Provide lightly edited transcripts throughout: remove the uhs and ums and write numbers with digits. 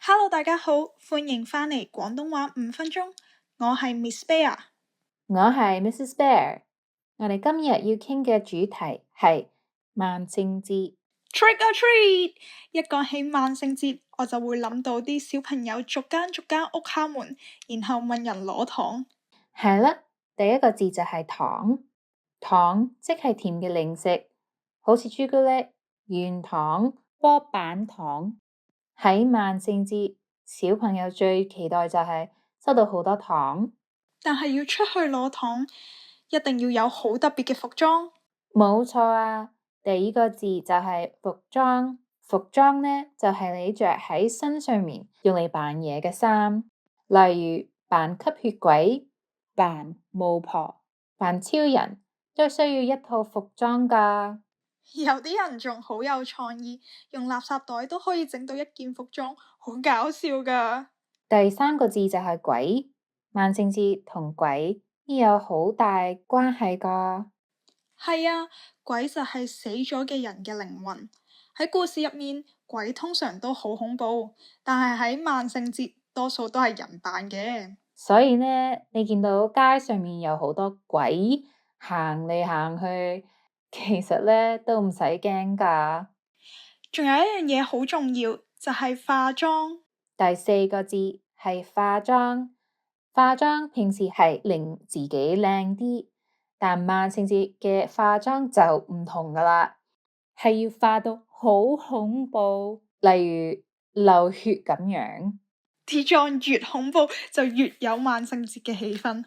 Hello， 大家好，歡迎返嚟廣東話5分鐘，我係 Miss Bear， 我係 Mrs. Bear。我哋今日要傾嘅主題係萬聖節。Trick or treat！ 一講起萬聖節，我就會諗到啲小朋友逐間屋敲門，然後問人攞糖。係啦，第一個字就係糖。糖即係甜嘅零食，好似朱古力、軟糖、波板糖。喺萬聖節，小朋友最期待就係收到好多糖。但係要出去攞糖，一定要有好特別嘅服裝。冇錯啊，第二個字就係服裝。服裝呢，就係你着喺身上面用嚟扮嘢嘅衫，例如扮吸血鬼、扮巫婆、扮超人，都需要一套服裝㗎。有啲人仲好有創意，用垃圾袋都可以整到一件服裝，好搞笑㗎。第三個字就係鬼。萬聖節同鬼有好大關係㗎。係啊，鬼就係死咗嘅人嘅靈魂。喺故事入面，鬼通常都好恐怖，但係喺萬聖節多數都係人扮嘅。所以呢，你見到街上面有好多鬼行嚟行去，其實呢都唔使驚㗎。仲有一樣嘢好重要，就係化妝。第四個字係化妝。化妝平時係令自己靚啲，但萬聖節嘅化妝就唔同㗎喇，係要化到好恐怖，例如流血咁樣。啲妝越恐怖，就越有萬聖節嘅氣氛。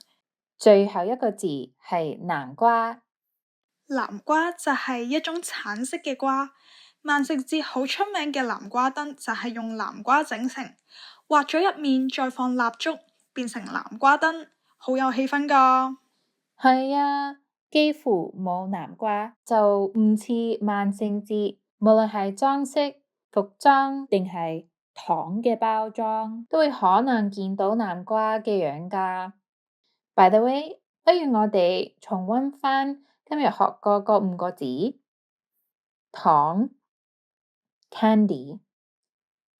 最後一個字係南瓜。南瓜就係一種橙色嘅瓜。萬聖節好出名嘅南瓜燈就係用南瓜整成，畫咗入面再放蠟燭，變成南瓜燈，好有氣氛㗎。係啊，幾乎冇南瓜就唔似萬聖節。無論係裝飾、服裝定係糖嘅包裝，都會可能見到南瓜嘅樣㗎。By the way，不如我哋重溫返今日學過嗰5個字：糖 （candy）、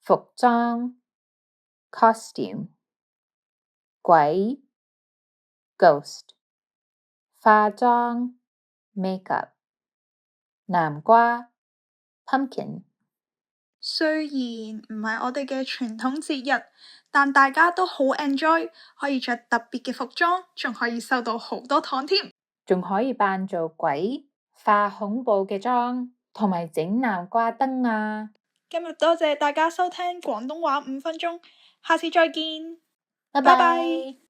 服裝 （costume）、鬼 （ghost）、化妝 （makeup）、南瓜 （pumpkin）。雖然唔係我哋嘅傳統節日，但大家都好 enjoy，可以着特別嘅服裝，仲可以收到好多糖添，仲可以扮做鬼、化恐怖嘅妝，同埋整南瓜燈啊！今日多謝大家收聽廣東話5分鐘，下次再見，拜拜拜。拜。